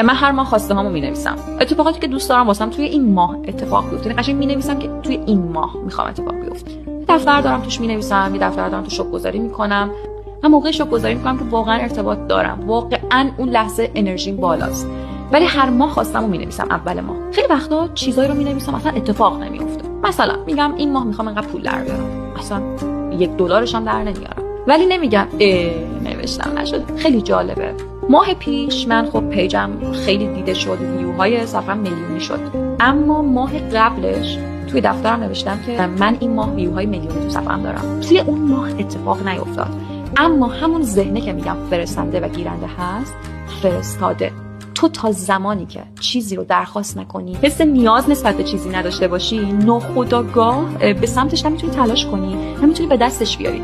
من هر ماه خواسته هامو می‌نویسم. اتفاقاتی که دوست دارم واسم توی این ماه اتفاق بیفته. قشنگ می‌نویسم که توی این ماه می‌خوام اتفاق بیفته. دفتر دارم توش می‌نویسم، یه دفتر دارم توش شکرگزاری می‌کنم. من موقع شکرگزاری می‌کنم که واقعا ارتباط دارم. واقعا اون لحظه انرژیم بالاست. ولی هر ماه خواستمو می‌نویسم اول ماه. خیلی وقتا چیزایی رو می‌نویسم اصلا اتفاق نمی‌افته. مثلا میگم این ماه می‌خوام انقدر پول در بیارم. اصلا $1 هم در نمیارم. ولی نمیگم نوشتم نشد. خیلی جالبه. ماه پیش من خب پیجم خیلی دیده شد، ویوهای صفحه‌ام میلیونی شد. اما ماه قبلش توی دفترم نوشتم که من این ماه ویوهای میلیونی تو صفحه‌ام دارم. توی اون ماه اتفاق نیفتاد. اما همون ذهنه که میگم فرستنده و گیرنده هست، فرستاده. تو تا زمانی که چیزی رو درخواست نکنی، حس نیاز نسبت به چیزی نداشته باشی، ناخودآگاه به سمتش نمیتونی تلاش کنی، نمیتونی به دستش بیاری.